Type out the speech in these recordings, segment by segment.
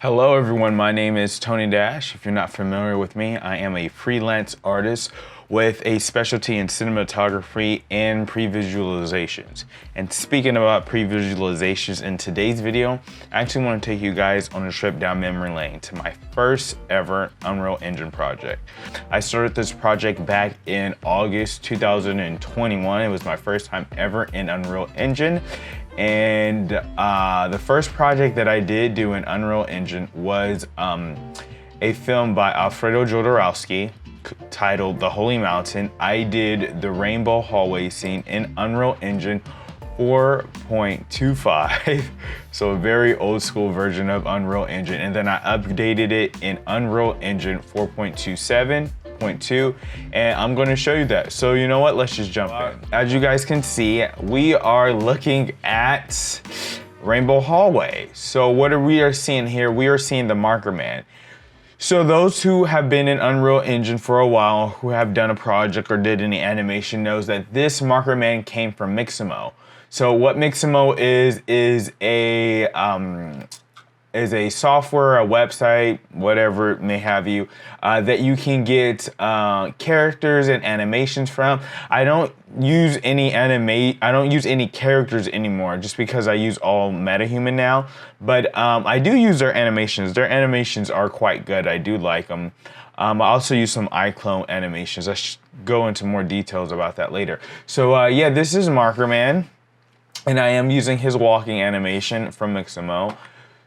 Hello everyone, my name is Tony Dash. If you're not familiar with me, I am a freelance artist with a specialty in cinematography and pre-visualizations. And speaking about pre-visualizations, in today's video, I actually want to take you guys on a trip down memory lane to my first ever Unreal Engine project. I started this project back in August 2021. It was my first time ever in Unreal Engine. And the first project that I did do in Unreal Engine was a film by Alexandro Jodorowsky titled The Holy Mountain. I did the rainbow hallway scene in Unreal Engine 4.25, so a very old school version of Unreal Engine. And then I updated it in Unreal Engine 4.27.2, and I'm going to show you that. So you know what, let's just jump in. As you guys can see, we are looking at Rainbow Hallway. So what we are seeing here, we are seeing the marker man. So those who have been in Unreal Engine for a while, who have done a project or did any animation, knows that this marker man came from Mixamo. So what Mixamo is a software, a website, whatever it may have you, that you can get characters and animations from. I don't use any characters anymore, just because I use all MetaHuman now. But I do use their animations. Their animations are quite good. I do like them. I also use some iClone animations. I should go into more details about that later. So yeah, this is Marker Man, and I am using his walking animation from Mixamo.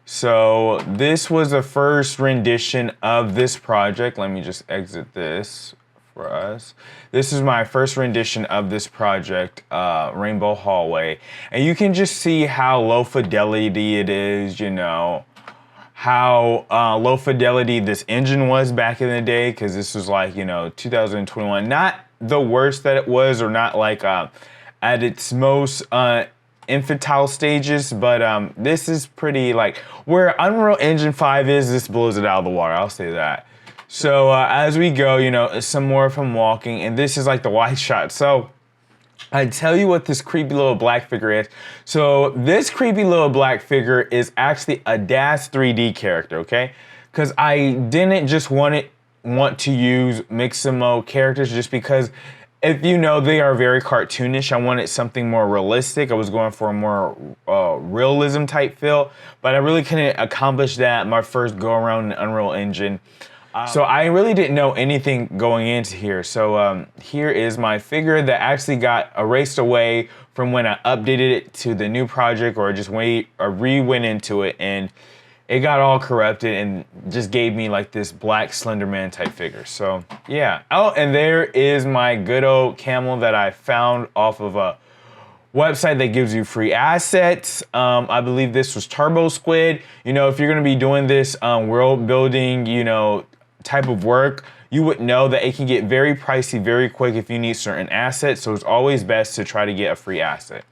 So this was the first rendition of this project. Let me just exit this for us. This is my first rendition of this project, Rainbow Hallway. And you can just see how low fidelity it is, you know, how low fidelity this engine was back in the day, because this was like, you know, 2021. Not the worst that it was, or not like at its most infantile stages, but this is pretty, like, where Unreal Engine 5 is, this blows it out of the water, I'll say that. So as we go, you know, some more from walking, and this is like the wide shot. So I tell you what this creepy little black figure is. So this creepy little black figure is actually a DAS 3D character, okay? Because I didn't just want to use Mixamo characters just because, if you know, they are very cartoonish. I wanted something more realistic. I was going for a more realism type feel, but I really couldn't accomplish that my first go around in Unreal Engine. So I really didn't know anything going into here. So here is my figure that actually got erased away from when I updated it to the new project, or just re-went into it, and it got all corrupted and just gave me like this black Slender Man type figure. So yeah. Oh, and there is my good old camel that I found off of a website that gives you free assets. I believe this was Turbo Squid. You know, if you're gonna be doing this world building, you know, type of work, you would know that it can get very pricey very quick if you need certain assets. So it's always best to try to get a free asset.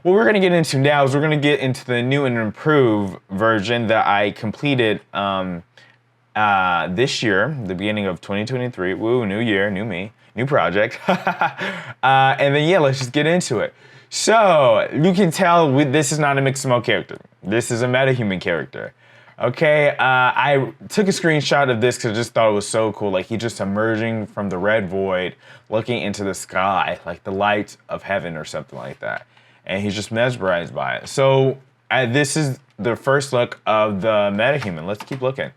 What we're gonna get into now is we're gonna get into the new and improved version that I completed this year, the beginning of 2023. Woo, new year, new me, new project. And then yeah, let's just get into it. So you can tell this is not a Mixamo character. This is a MetaHuman character. Okay, I took a screenshot of this because I just thought it was so cool. Like, he's just emerging from the red void, looking into the sky, like the light of heaven or something like that. And he's just mesmerized by it. So this is the first look of the MetaHuman. Let's keep looking.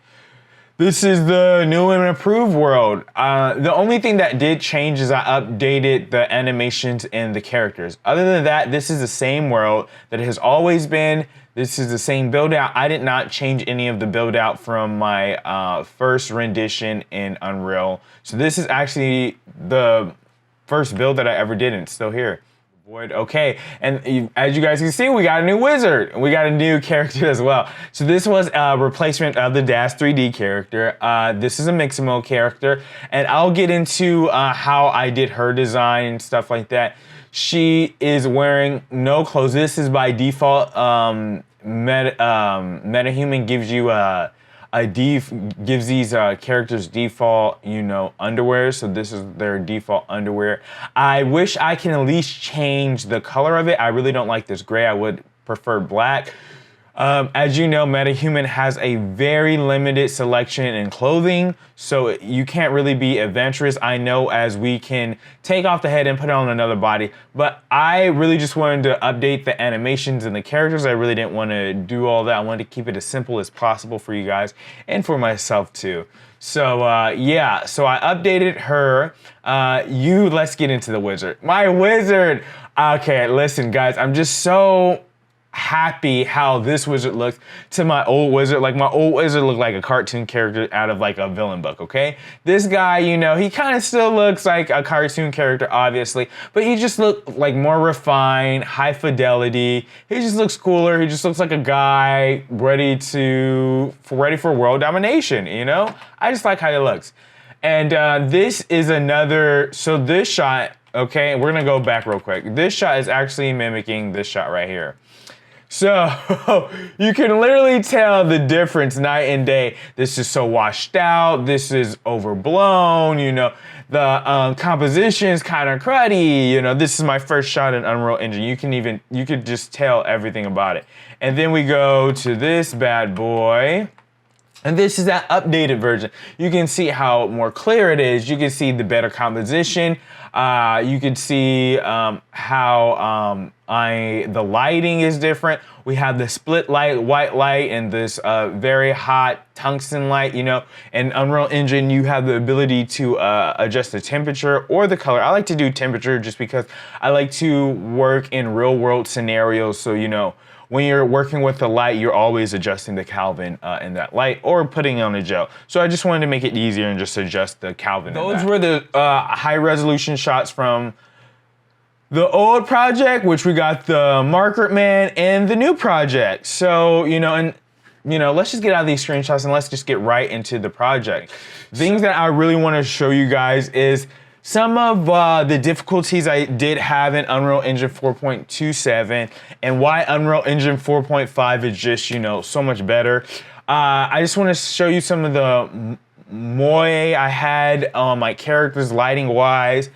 This is the new and improved world. The only thing that did change is I updated the animations and the characters. Other than that, this is the same world that it has always been. This is the same build out. I did not change any of the build out from my first rendition in Unreal. So this is actually the first build that I ever did, and it's still here. Void, okay, and as you guys can see, we got a new wizard. We got a new character as well. So this was a replacement of the DAS 3D character. This is a Mixamo character, and I'll get into how I did her design and stuff like that. She is wearing no clothes. This is by default. MetaHuman gives you gives these characters default, you know, underwear. So this is their default underwear. I wish I can at least change the color of it. I really don't like this gray. I would prefer black. As you know, MetaHuman has a very limited selection in clothing, so you can't really be adventurous. I know, as we can take off the head and put on another body, but I really just wanted to update the animations and the characters. I really didn't want to do all that. I wanted to keep it as simple as possible for you guys and for myself too. So yeah, so I updated her. Let's get into the wizard. My wizard. Okay, listen guys, I'm just so happy how this wizard looks to my old wizard. Like, my old wizard looked like a cartoon character out of like a villain book, okay? This guy, you know, he kind of still looks like a cartoon character, obviously, but he just looked like more refined, high fidelity. He just looks cooler. He just looks like a guy ready for world domination, you know? I just like how he looks. And this is this shot, okay, we're gonna go back real quick. This shot is actually mimicking this shot right here. So you can literally tell the difference night and day. This is so washed out. This is overblown. You know, the composition's kind of cruddy. You know, this is my first shot in Unreal Engine. You could just tell everything about it. And then we go to this bad boy. And this is that updated version. You can see how more clear it is. You can see the better composition. You can see how the lighting is different. We have the split light, white light, and this very hot tungsten light, you know. In Unreal Engine, you have the ability to adjust the temperature or the color. I like to do temperature just because I like to work in real world scenarios. So, you know, when you're working with the light, you're always adjusting the Kelvin in that light or putting on a gel. So I just wanted to make it easier and just adjust the Kelvin. Those were the high resolution shots from the old project, which we got the Marker Man, and the new project. So, you know, let's just get out of these screenshots and let's just get right into the project. Things that I really want to show you guys is some of the difficulties I did have in Unreal Engine 4.27 and why Unreal Engine 4.5 is just, you know, so much better. I just want to show you some of the moe I had on my characters lighting wise.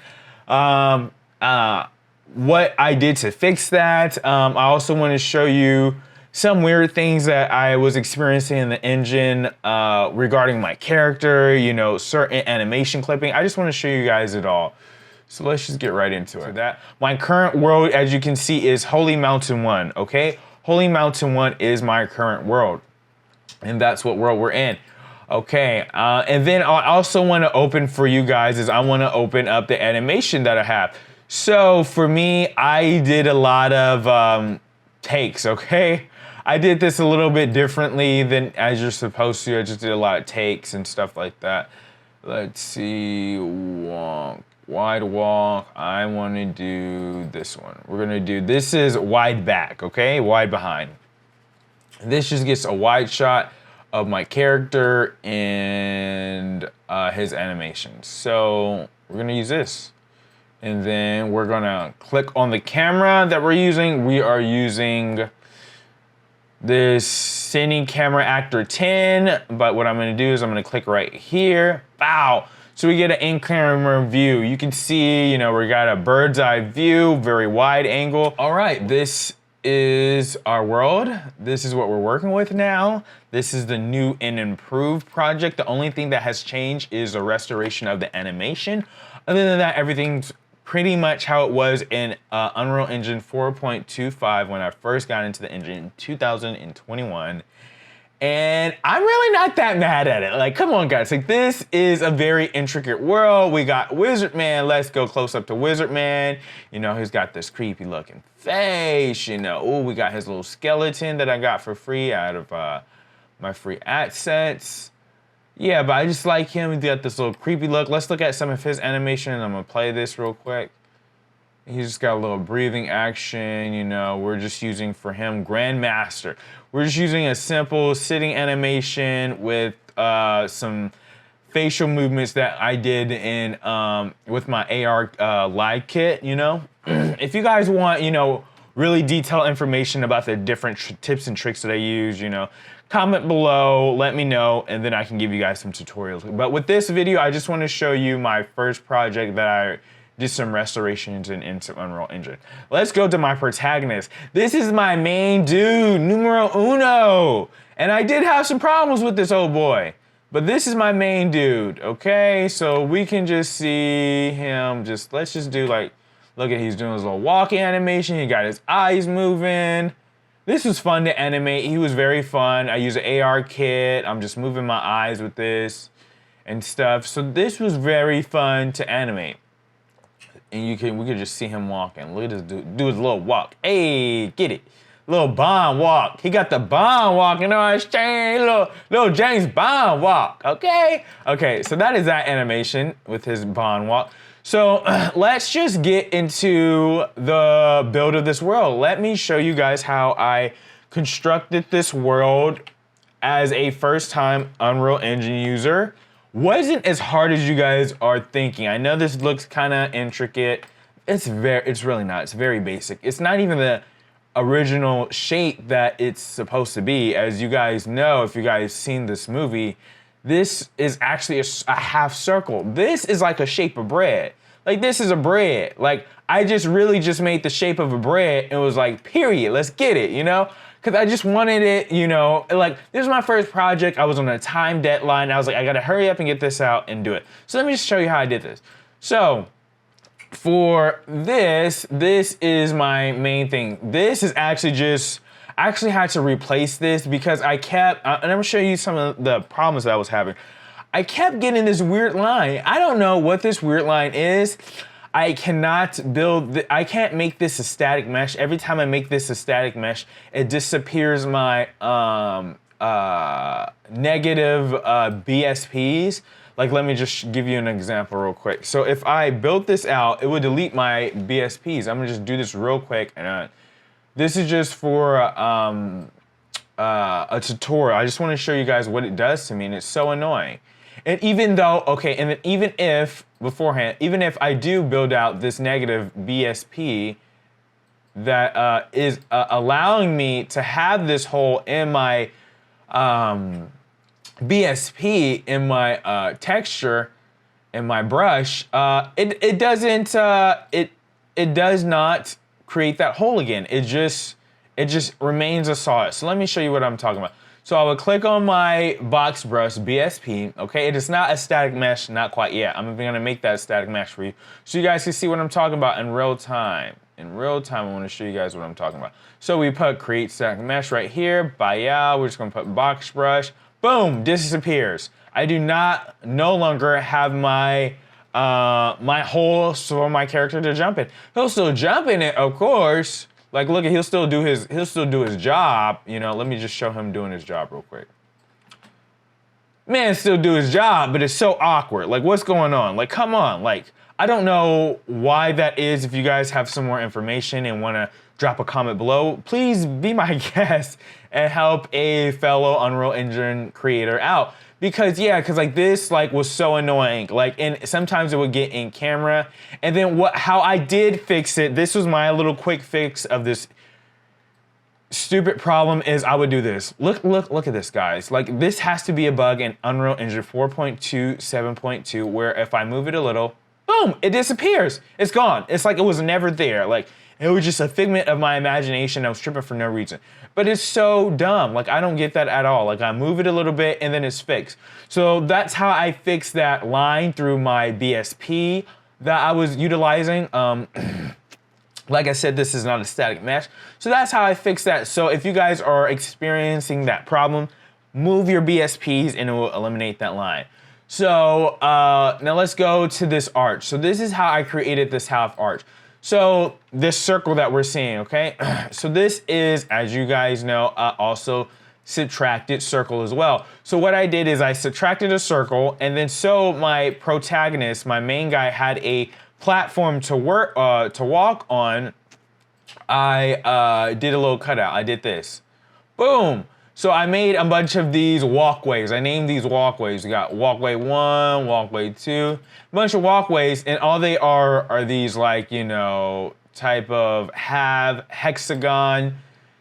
What I did to fix that. I also want to show you some weird things that I was experiencing in the engine regarding my character, you know, certain animation clipping. I just want to show you guys it all. So let's just get right into it. My current world, as you can see, is Holy Mountain 1, okay? Holy Mountain 1 is my current world, and that's what world we're in. Okay, and then I also want to open for you guys is I want to open up the animation that I have. So for me, I did a lot of takes, okay? I did this a little bit differently than as you're supposed to. I just did a lot of takes and stuff like that. Let's see, wide walk. I want to do this one. We're gonna do, this is wide back, okay? Wide behind. This just gets a wide shot of my character and his animation. So we're gonna use this. And then we're gonna click on the camera that we're using. We are using this Cine Camera Actor 10, but what I'm gonna do is I'm gonna click right here. Wow. So we get an in-camera view. You can see, you know, we got a bird's eye view, very wide angle. All right, this is our world. This is what we're working with now. This is the new and improved project. The only thing that has changed is the restoration of the animation. Other than that, everything's pretty much how it was in Unreal Engine 4.25 when I first got into the engine in 2021. And I'm really not that mad at it. Like, come on guys, like this is a very intricate world. We got Wizard Man. Let's go close up to Wizard Man. You know, he's got this creepy looking face, you know. Oh, we got his little skeleton that I got for free out of my free assets. Yeah, but I just like him. He got this little creepy look. Let's look at some of his animation. I'm gonna play this real quick. He's just got a little breathing action, you know. We're just using for him Grandmaster. We're just using a simple sitting animation with some facial movements that I did in with my AR live kit, you know. If you guys want, you know, really detailed information about the different tips and tricks that I use, you know, comment below, let me know, and then I can give you guys some tutorials. But with this video, I just want to show you my first project that I did some restorations into Unreal Engine. Let's go to my protagonist. This is my main dude, numero uno. And I did have some problems with this old boy, but this is my main dude, okay? So we can just see him, let's just do like, look at, he's doing his little walking animation. He got his eyes moving. This was fun to animate. He was very fun. I use an AR kit. I'm just moving my eyes with this and stuff. So this was very fun to animate. And we could just see him walking. Look at this dude, do his little walk. Hey, get it. Little Bond walk. He got the Bond walk, you know what I'm saying? Little James Bond walk, okay? Okay, so that is that animation with his Bond walk. So let's just get into the build of this world. Let me show you guys how I constructed this world as a first-time Unreal Engine user. Wasn't as hard as you guys are thinking. I know this looks kind of intricate. It's really not. It's very basic. It's not even the original shape that it's supposed to be. As you guys know, if you guys seen this movie, this is actually a half circle. This is like a shape of bread. Like, this is a bread. Like, I really just made the shape of a bread and was like, period, let's get it, you know? Because I just wanted it, you know, like, this is my first project. I was on a time deadline. I was like, I gotta hurry up and get this out and do it. So let me just show you how I did this. So for this is my main thing. This is actually I actually had to replace this because and I'm gonna show you some of the problems that I was having. I kept getting this weird line. I don't know what this weird line is. I can't make this a static mesh. Every time I make this a static mesh, it disappears my negative BSPs. Like, let me just give you an example real quick. So if I built this out, it would delete my BSPs. I'm gonna just do this real quick. And this is just for a tutorial. I just wanna show you guys what it does to me, and it's so annoying. And even though, okay, and then even if I do build out this negative BSP that is allowing me to have this hole in my BSP in my texture in my brush, it does not create that hole again. It just remains a solid. So let me show you what I'm talking about. So I would click on my box brush BSP, okay? It is not a static mesh, not quite yet. I'm gonna make that a static mesh for you so you guys can see what I'm talking about in real time. In real time, I wanna show you guys what I'm talking about. So we put create static mesh right here, we're just gonna put box brush, boom, disappears. I do no longer have my my hole for my character to jump in. He'll still jump in it, of course. Like, look, he'll still do his job. You know, let me just show him doing his job real quick. Man, still do his job, but it's so awkward. Like, what's going on? Like, come on. Like, I don't know why that is. If you guys have some more information and want to drop a comment below, please be my guest and help a fellow Unreal Engine creator out. Because like this was so annoying. Like, and sometimes it would get in camera. And then how I did fix it, this was my little quick fix of this stupid problem, is I would do this. Look at this, guys. Like, this has to be a bug in Unreal Engine 4.2, 7.2, where if I move it a little, boom, it disappears. It's gone. It's like it was never there. Like, it was just a figment of my imagination. I was tripping for no reason. But it's so dumb. Like, I don't get that at all. Like, I move it a little bit and then it's fixed. So that's how I fixed that line through my BSP that I was utilizing. Like I said, this is not a static mesh. So that's how I fixed that. So if you guys are experiencing that problem, move your BSPs and it will eliminate that line. So now let's go to this arch. So this is how I created this half arch. So this circle that we're seeing, okay? So this is, as you guys know, also subtracted circle as well. So what I did is I subtracted a circle, and then so my protagonist, my main guy, had a platform to walk on. I did a little cutout. I did this. Boom. So I made a bunch of these walkways. I named these walkways. We got walkway 1, walkway 2, a bunch of walkways, and all they are these, like, you know, type of hexagon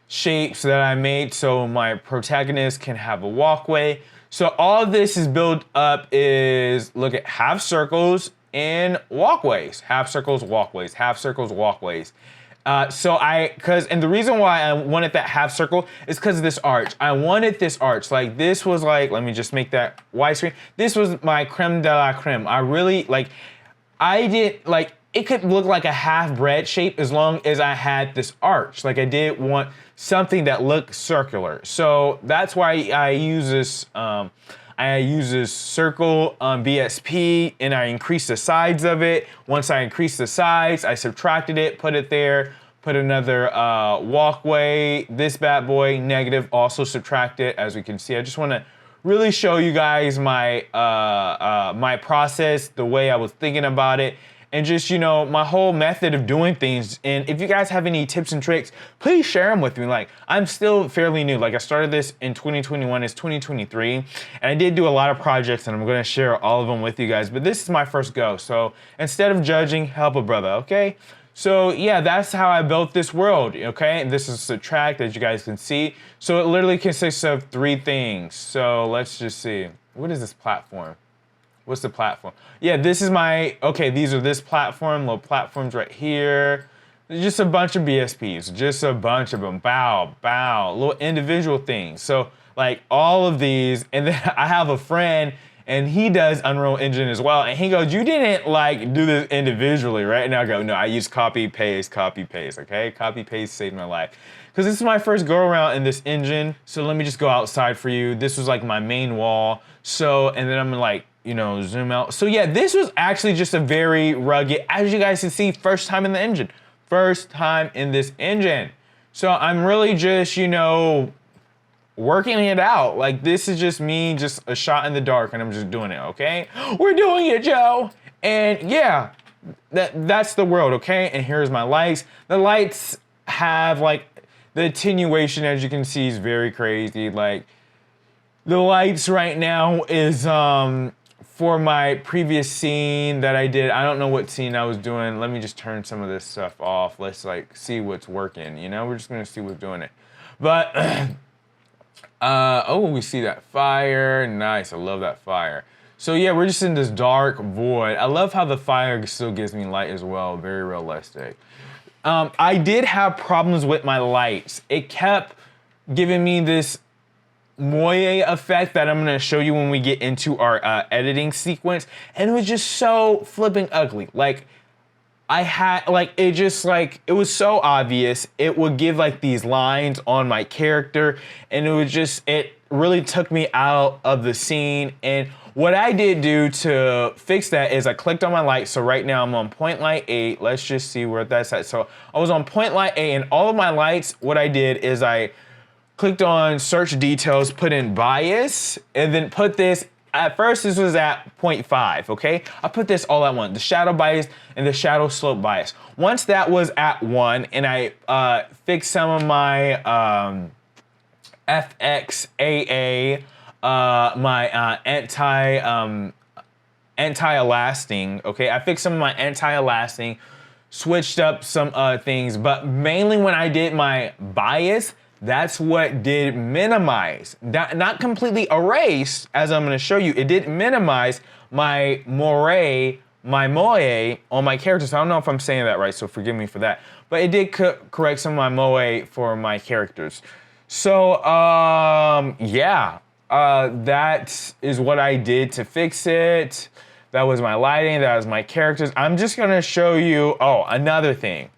shapes that I made so my protagonist can have a walkway. So all of this is built up is, look at half circles in walkways, half circles, walkways, half circles, walkways. And the reason why I wanted that half circle is because of this arch. I wanted this arch. Like, this was like, let me just make that widescreen. This was my creme de la creme. I really, like, it could look like a half bread shape as long as I had this arch. Like, I did want something that looked circular. So that's why I use this circle BSP, and I increased the sides of it. Once I increased the sides, I subtracted it, put it there, put another walkway. This bad boy, negative, also subtract it. As we can see, I just want to really show you guys my my process, the way I was thinking about it, and just, you know, my whole method of doing things. And if you guys have any tips and tricks, please share them with me. Like, I'm still fairly new. Like, I started this in 2021, it's 2023, and I did do a lot of projects, and I'm gonna share all of them with you guys, but this is my first go. So instead of judging, help a brother, okay? So yeah, that's how I built this world, okay? And this is subtract, as you guys can see. So it literally consists of 3 things. So let's just see. What is this platform? What's the platform? Yeah, this is my, okay, these are this platform, little platforms right here. Just a bunch of BSPs, just a bunch of them. Bow, bow, little individual things. So like all of these, and then I have a friend, and he does Unreal Engine as well. And he goes, you didn't like do this individually, right? And I go, no, I use copy, paste, okay? Copy, paste saved my life. Because this is my first go around in this engine. So let me just go outside for you. This was like my main wall. So, and then I'm like, you know, zoom out. So yeah, this was actually just a very rugged, as you guys can see, first time in the engine. First time in this engine. So I'm really just, you know, working it out. Like, this is just me, just a shot in the dark, and I'm just doing it, okay? We're doing it, Joe! And yeah, that's the world, okay? And here's my lights. The lights have, like, the attenuation, as you can see, is very crazy. Like, the lights right now is, for my previous scene that I did, I don't know what scene I was doing. Let me just turn some of this stuff off. Let's, like, see what's working, you know? We're just gonna see what's doing it. But, oh, we see that fire. Nice, I love that fire. So yeah, we're just in this dark void. I love how the fire still gives me light as well, very realistic. I did have problems with my lights. It kept giving me this moire effect that I'm gonna show you when we get into our editing sequence. And it was just so flipping ugly. Like, I had, like, it just, like, it was so obvious. It would give, like, these lines on my character, and it was just, it really took me out of the scene. And what I did do to fix that is I clicked on my light. So right now I'm on point light 8. Let's just see where that's at. So I was on point light 8, and all of my lights, what I did is I clicked on search details, put in bias, and then put this. At first, this was at 0.5, okay? I put this all at 1, the shadow bias and the shadow slope bias. Once that was at 1, and I fixed some of my FXAA, my anti-elasting, okay? I fixed some of my anti-elasting, switched up some things, but mainly when I did my bias, that's what did minimize. Not completely erase, as I'm gonna show you. It did minimize my moire on my characters. I don't know if I'm saying that right, so forgive me for that. But it did correct some of my moire for my characters. So, yeah, that is what I did to fix it. That was my lighting, that was my characters. I'm just gonna show you, oh, another thing.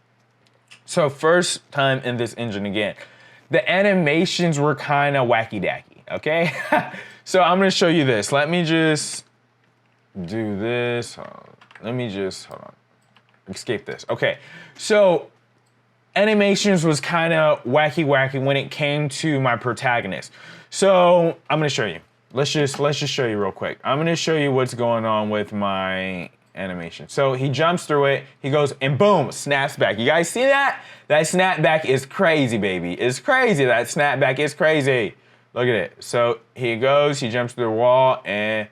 So first time in this engine again. The animations were kind of wacky-dacky, okay? So I'm gonna show you this. Let me just do this. Let me just, hold on, escape this. Okay, so animations was kind of wacky when it came to my protagonist. So I'm gonna show you. Let's just show you real quick. I'm gonna show you what's going on with my animation. So he jumps through it, he goes, and boom, snaps back. You guys see that? That snapback is crazy, baby. It's crazy. That snapback is crazy. Look at it. So he goes, he jumps through the wall, and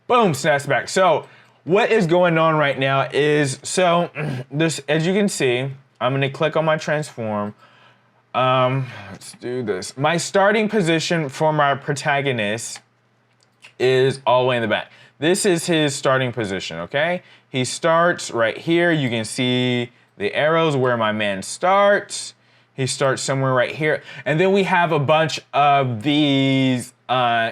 boom, snaps back. So what is going on right now is, so this, as you can see, I'm gonna click on my transform. Let's do this. My starting position for my protagonist is all the way in the back. This is his starting position, okay? He starts right here. You can see the arrows where my man starts. He starts somewhere right here. And then we have a bunch of these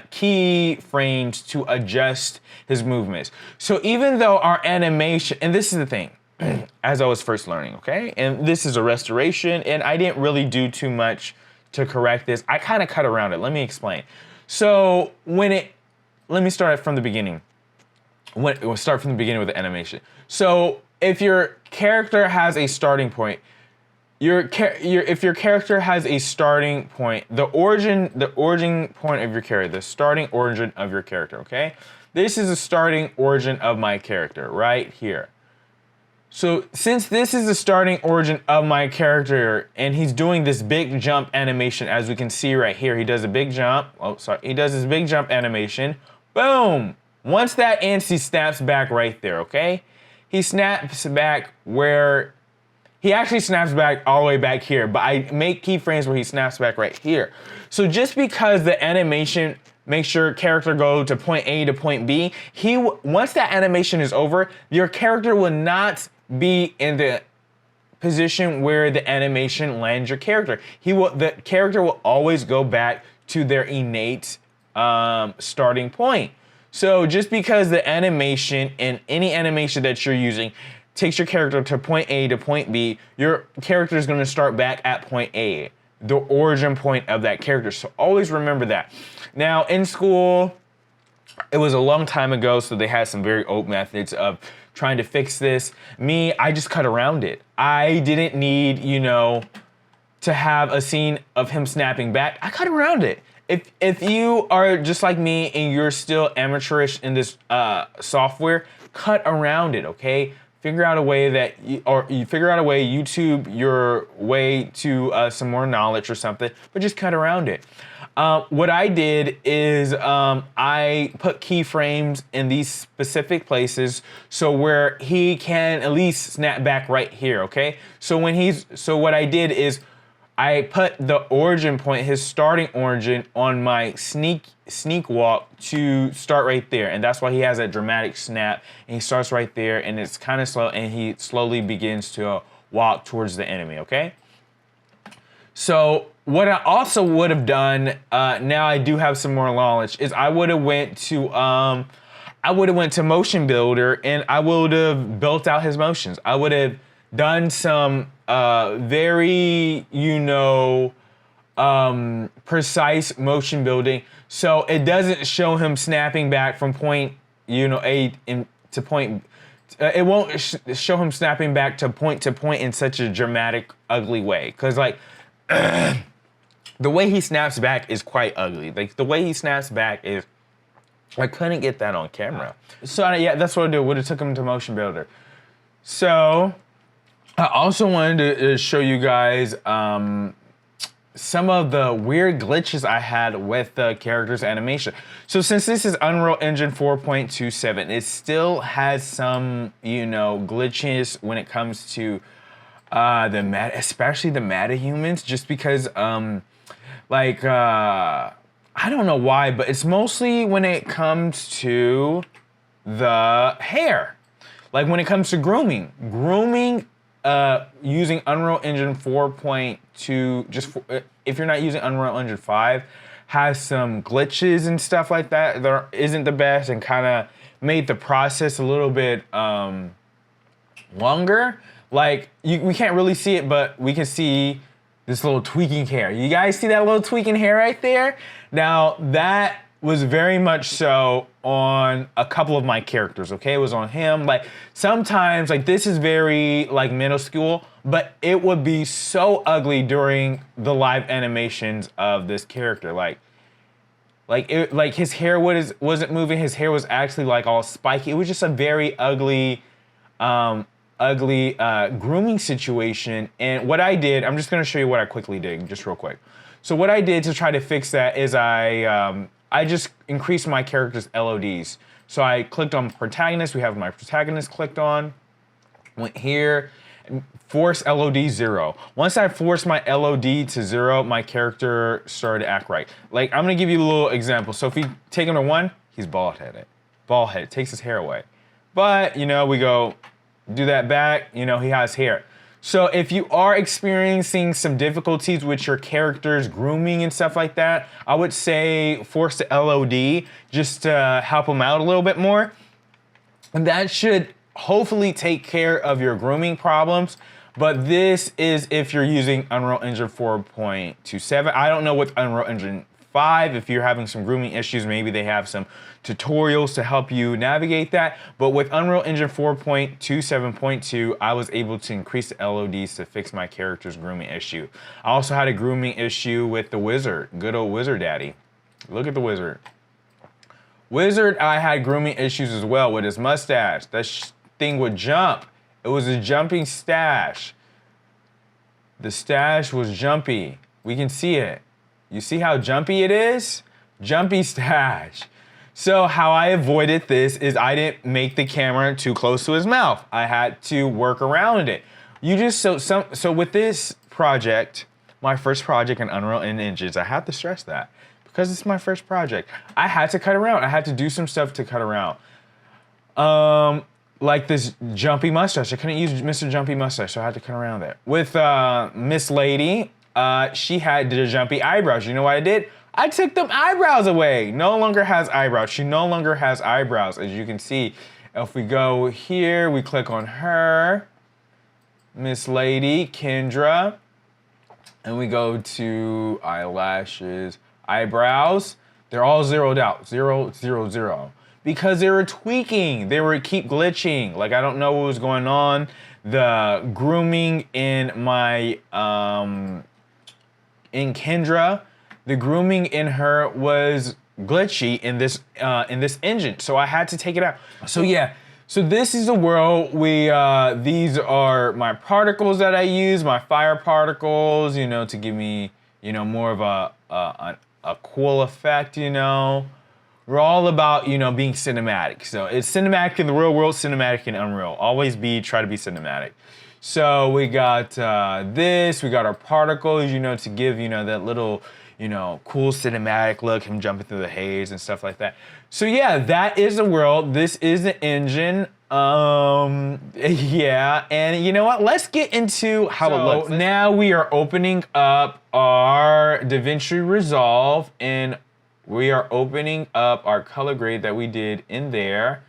key frames to adjust his movements. So even though our animation, and this is the thing, as I was first learning, okay? And this is a restoration, and I didn't really do too much to correct this. I kind of cut around it. Let me explain. So let me start from the beginning. We'll start from the beginning with the animation. So if your character has a starting point, if your character has a starting point, the origin point of your character, the starting origin of your character, okay? This is the starting origin of my character right here. So since this is the starting origin of my character and he's doing this big jump animation, as we can see right here, he does a big jump. Oh, sorry. He does this big jump animation. Boom. Once that ends, he snaps back right there, okay? He snaps back where, he actually snaps back all the way back here, but I make keyframes where he snaps back right here. So just because the animation makes your character go to point A to point B, once that animation is over, your character will not be in the position where the animation lands your character. The character will always go back to their innate starting point. So just because the animation and any animation that you're using takes your character to point A to point B, your character is going to start back at point A, the origin point of that character. So always remember that. Now in school, it was a long time ago, so they had some very old methods of trying to fix this. I just cut around it. I didn't need, to have a scene of him snapping back. I cut around it. If you are just like me and you're still amateurish in this software, cut around it, okay? Figure out a way YouTube your way to some more knowledge or something, but just cut around it. What I did is I put keyframes in these specific places so where he can at least snap back right here, okay? So what I did is I put the origin point, his starting origin, on my sneak walk to start right there. And that's why he has that dramatic snap. And he starts right there, and it's kind of slow, and he slowly begins to walk towards the enemy, okay? So what I also would have done, now I do have some more knowledge, is I would have went to Motion Builder, and I would have built out his motions. I would have done some very, precise motion building, so it doesn't show him snapping back from point, A to point. It won't show him snapping back to point in such a dramatic, ugly way. Cause like, the way he snaps back is quite ugly. Like the way he snaps back is, I couldn't get that on camera. So yeah, that's what I did. Would have took him to Motion Builder. So I also wanted to show you guys some of the weird glitches I had with the character's animation. So since this is Unreal Engine 4.27, it still has some, glitches when it comes to especially the meta-humans, just because, I don't know why, but it's mostly when it comes to the hair. Like when it comes to grooming, using Unreal Engine 4.2, if you're not using Unreal Engine 5, has some glitches and stuff like that that isn't the best and kind of made the process a little bit longer. Like we can't really see it, but we can see this little tweaking hair. You guys see that little tweaking hair right there? Now that was very much so on a couple of my characters, okay? It was on him. Like sometimes, like this is very like minuscule, but it would be so ugly during the live animations of this character. Like his hair wasn't moving. His hair was actually like all spiky. It was just a very ugly grooming situation. And what I did, I'm just gonna show you what I quickly did, just real quick. So what I did to try to fix that is I just increased my character's LODs. So I clicked on protagonist. We have my protagonist clicked on. Went here, force LOD 0. Once I forced my LOD to 0, my character started to act right. Like I'm gonna give you a little example. So if you take him to 1, he's bald-headed. bald head. It takes his hair away. But, you know, we go do that back, you know, he has hair. So if you are experiencing some difficulties with your character's grooming and stuff like that, I would say force the LOD just to help them out a little bit more. And that should hopefully take care of your grooming problems. But this is if you're using Unreal Engine 4.27. I don't know with Unreal Engine 5, if you're having some grooming issues, maybe they have some tutorials to help you navigate that. But with Unreal Engine 4.27.2, I was able to increase the LODs to fix my character's grooming issue. I also had a grooming issue with the wizard, good old wizard daddy. Look at the wizard. Wizard, I had grooming issues as well with his mustache. That thing would jump. It was a jumping stash. The stash was jumpy. We can see it. You see how jumpy it is? Jumpy stash. So how I avoided this is I didn't make the camera too close to his mouth. I had to work around it. So with this project, my first project in Unreal Engine, I have to stress that because it's my first project. I had to cut around. I had to do some stuff to cut around. Like this jumpy mustache. I couldn't use Mr. Jumpy Mustache, so I had to cut around that. With Miss Lady, she had the jumpy eyebrows. You know what I did? I took them eyebrows away. No longer has eyebrows. She no longer has eyebrows, as you can see. If we go here, we click on her, Miss Lady, Kendra, and we go to eyelashes, eyebrows. They're all zeroed out, 0, 0, 0. Because they were tweaking, they were keep glitching. Like, I don't know what was going on. The grooming in my, in Kendra, the grooming in her was glitchy in this engine. So I had to take it out. So yeah, so this is the world these are my particles that I use, my fire particles, you know, to give me, you know, more of a cool effect, you know. We're all about, you know, being cinematic. So it's cinematic in the real world, cinematic in Unreal. Always try to be cinematic. So we got this, we got our particles, you know, to give, you know, that little, you know, cool cinematic look, him jumping through the haze and stuff like that. So yeah, that is the world. This is the engine. Yeah, and you know what? Let's get into how it looks. Now we are opening up our DaVinci Resolve and we are opening up our color grade that we did in there.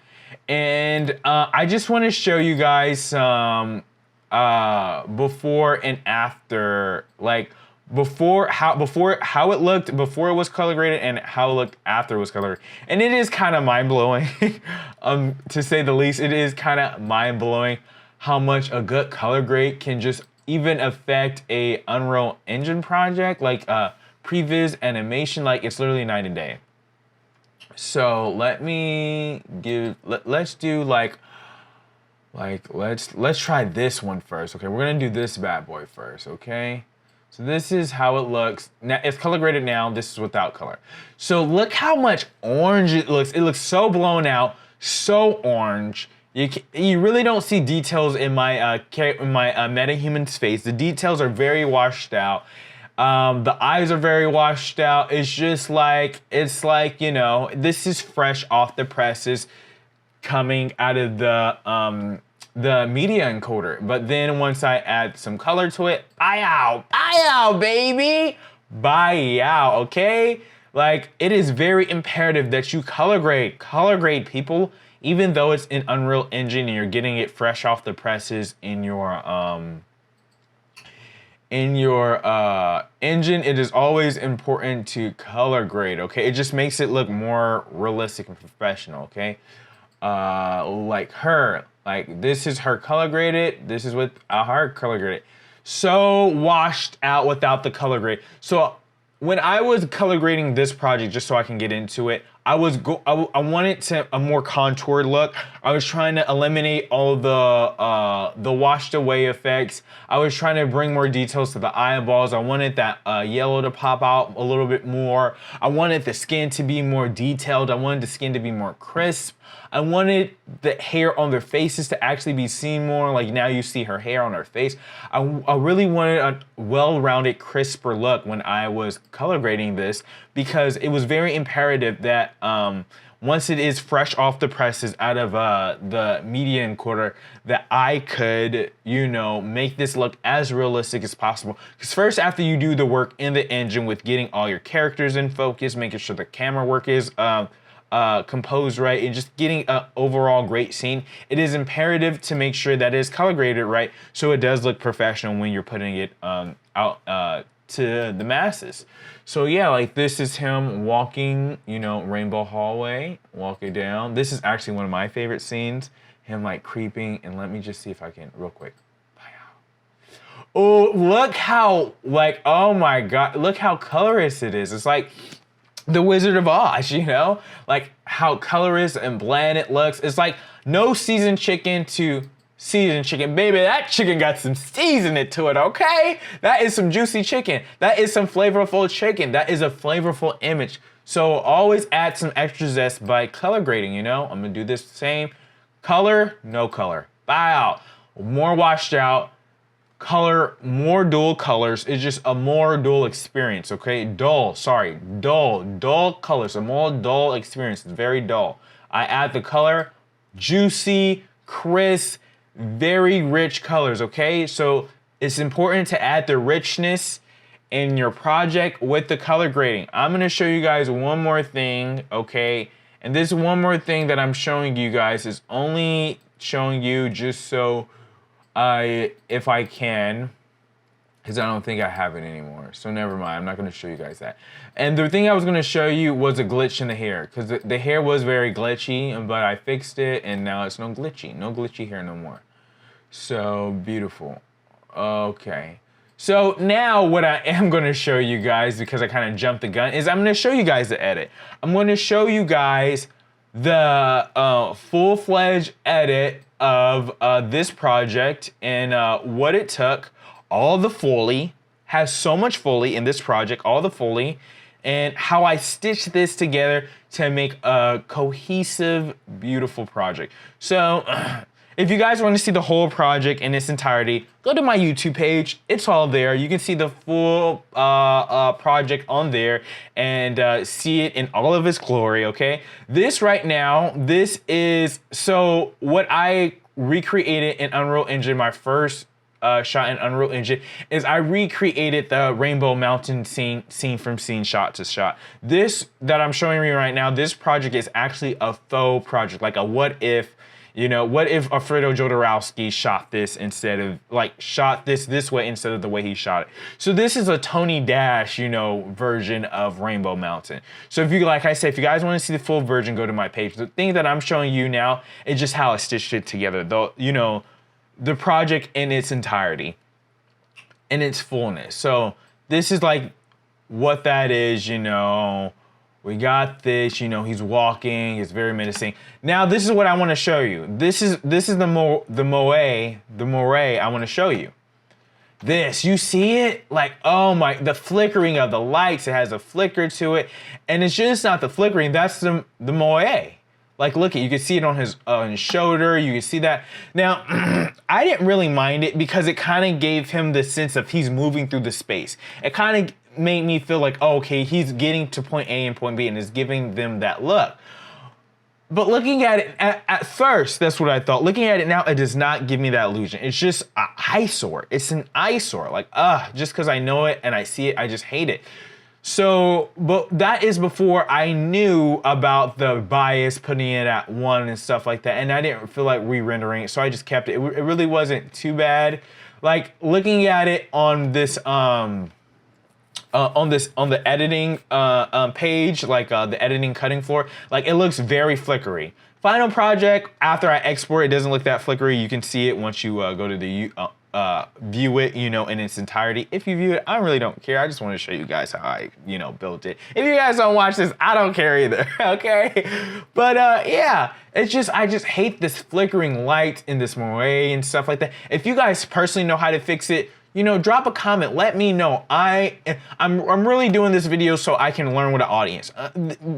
And I just want to show you guys some before and after, like how it looked before it was color graded and how it looked after it was color graded. And it is kind of mind blowing, to say the least. It is kind of mind blowing how much a good color grade can just even affect a Unreal Engine project, like previs animation. Like, it's literally night and day. So let's do let's try this one first. Okay, we're gonna do this bad boy first. Okay, so this is how it looks now. It's color graded now. This is without color. So look how much orange it looks. It looks so blown out, so orange. You really don't see details in my metahuman's face. The details are very washed out. The eyes are very washed out. It's just like, you know, this is fresh off the presses coming out of the media encoder. But then once I add some color to it, bye out, baby. Bye out, okay? Like, it is very imperative that you color grade, people. Even though it's in Unreal Engine and you're getting it fresh off the presses in your engine, it is always important to color grade, okay? It just makes it look more realistic and professional, okay? Like her, like this is her color graded, this is with her color graded. So washed out without the color grade. So when I was color grading this project, just so I can get into it, I wanted a more contoured look. I was trying to eliminate all the washed away effects. I was trying to bring more details to the eyeballs. I wanted that yellow to pop out a little bit more. I wanted the skin to be more detailed. I wanted the skin to be more crisp. I wanted the hair on their faces to actually be seen more. Like, now you see her hair on her face. I really wanted a well-rounded, crisper look when I was color grading this, because it was very imperative that once it is fresh off the presses out of the media encoder, that I could, you know, make this look as realistic as possible. Because first, after you do the work in the engine with getting all your characters in focus, making sure the camera work is composed right, and just getting an overall great scene, it is imperative to make sure that it is color graded right, so it does look professional when you're putting it out to the masses. So yeah, like this is him walking, you know, rainbow hallway, walking down. This is actually one of my favorite scenes, him like creeping, and let me just see if I can real quick. Oh, look how, like, oh my God, look how colorist it is. It's like the Wizard of Oz, you know? Like how colorist and bland it looks. It's like no seasoned chicken to seasoned chicken. Baby, that chicken got some seasoning to it, okay? That is some juicy chicken. That is some flavorful chicken. That is a flavorful image. So always add some extra zest by color grading, you know? I'm gonna do this same. Color, no color. Wow. More washed out. Color, more dual colors. It's just a more dual experience, okay? Dull colors, a more dull experience. It's very dull. I add the color, juicy, crisp, very rich colors, okay? So it's important to add the richness in your project with the color grading. I'm gonna show you guys one more thing, okay? And this one more thing that I'm showing you guys is only showing you just so if I can, because I don't think I have it anymore. So never mind, I'm not gonna show you guys that. And the thing I was gonna show you was a glitch in the hair, because the hair was very glitchy, but I fixed it and now it's no glitchy hair no more. So beautiful. Okay. So now what I am gonna show you guys, because I kind of jumped the gun, is I'm gonna show you guys the edit. I'm gonna show you guys the full-fledged edit of this project and what it took. All the Foley, has so much Foley in this project, all the Foley, and how I stitched this together to make a cohesive, beautiful project. So if you guys want to see the whole project in its entirety, go to my YouTube page. It's all there. You can see the full project on there and see it in all of its glory, okay? This right now, this is, so what I recreated in Unreal Engine, my first shot in Unreal Engine, is I recreated the Rainbow Mountain scene from scene, shot to shot. This that I'm showing you right now, this project is actually a faux project, like a what if. You know, what if Alfredo Jodorowsky shot this instead of, like, shot this way instead of the way he shot it? So this is a Tony Dash, you know, version of Rainbow Mountain. So if you, like I said, if you guys want to see the full version, go to my page. The thing that I'm showing you now is just how I stitched it together, though, you know, the project in its entirety, in its fullness. So this is like what that is, you know. We got this, you know, he's walking, it's very menacing. Now, this is what I want to show you. This is the moire I want to show you. This, you see it? Like, oh my, the flickering of the lights, it has a flicker to it. And it's just not the flickering, that's the moire. Like, look, you can see it on his shoulder, you can see that. Now, I didn't really mind it because it kind of gave him the sense of he's moving through the space. It kind of made me feel like, oh, okay, he's getting to point A and point B and is giving them that look. But looking at it, at first, that's what I thought. Looking at it now, it does not give me that illusion. It's just an eyesore. It's an eyesore. Like, just because I know it and I see it, I just hate it. So, but that is before I knew about the bias, putting it at 1 and stuff like that. And I didn't feel like re-rendering it, so I just kept it. It really wasn't too bad. Like, looking at it on this, on the editing page, like the editing cutting floor, like it looks very flickery. Final project, after I export, it doesn't look that flickery. You can see it once you go to the view it, you know, in its entirety. If you view it, I really don't care. I just want to show you guys how I, you know, built it. If you guys don't watch this, I don't care either, okay? But yeah, it's just, I just hate this flickering light in this moire and stuff like that. If you guys personally know how to fix it, you know, drop a comment, let me know. I'm really doing this video so I can learn with an audience.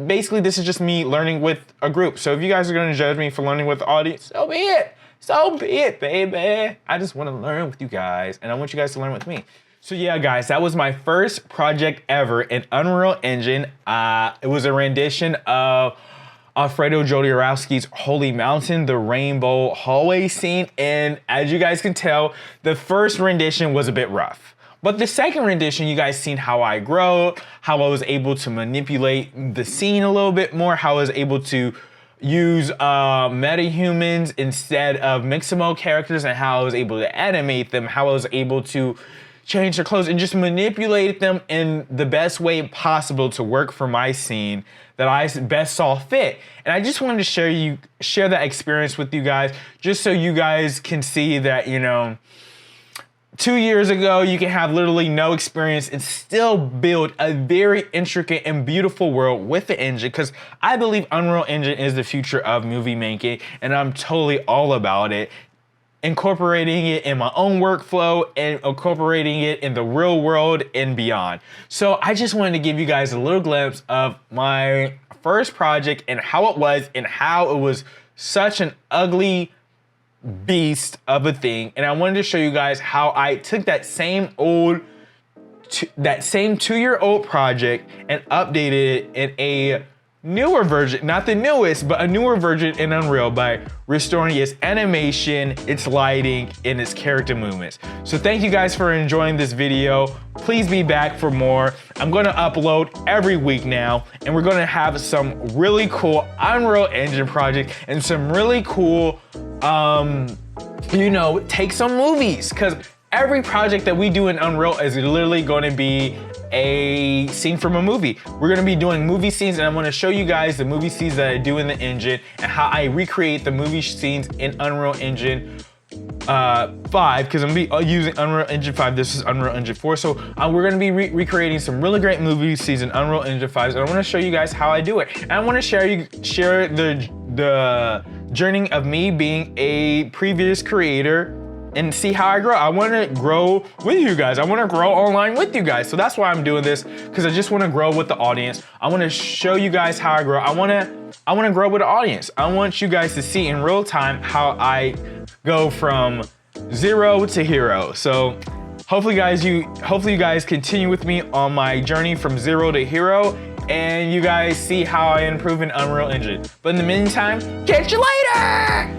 Basically, this is just me learning with a group. So if you guys are gonna judge me for learning with the audience, so be it. So be it, baby. I just wanna learn with you guys, and I want you guys to learn with me. So yeah, guys, that was my first project ever in Unreal Engine. It was a rendition of Alfredo Jodorowsky's Holy Mountain, the rainbow hallway scene. And as you guys can tell, the first rendition was a bit rough. But the second rendition, you guys seen how I grow, how I was able to manipulate the scene a little bit more, how I was able to use metahumans instead of Mixamo characters, and how I was able to animate them, how I was able to change their clothes and just manipulate them in the best way possible to work for my scene that I best saw fit. And I just wanted to share that experience with you guys, just so you guys can see that, you know, 2 years ago, you can have literally no experience and still build a very intricate and beautiful world with the engine, because I believe Unreal Engine is the future of movie making, and I'm totally all about it. Incorporating it in my own workflow and incorporating it in the real world and beyond. So I just wanted to give you guys a little glimpse of my first project and how it was such an ugly beast of a thing. And I wanted to show you guys how I took that same 2-year-old project and updated it in a newer version, not the newest, but a newer version in Unreal by restoring its animation, its lighting, and its character movements. So thank you guys for enjoying this video. Please be back for more. I'm gonna upload every week now, and we're gonna have some really cool Unreal Engine projects and some really cool, you know, take some movies, because every project that we do in Unreal is literally gonna be a scene from a movie. We're gonna be doing movie scenes, and I'm gonna show you guys the movie scenes that I do in the engine and how I recreate the movie scenes in Unreal Engine 5, because I'm gonna be using Unreal Engine 5. This is Unreal Engine 4. So we're gonna be recreating some really great movie scenes in Unreal Engine 5, and I wanna show you guys how I do it. And I wanna share the journey of me being a previous creator and see how I grow. I wanna grow with you guys. I wanna grow online with you guys. So that's why I'm doing this, because I just wanna grow with the audience. I wanna show you guys how I grow. I wanna grow with the audience. I want you guys to see in real time how I go from 0 to hero. So hopefully you guys continue with me on my journey from 0 to hero, and you guys see how I improve in Unreal Engine. But in the meantime, catch you later!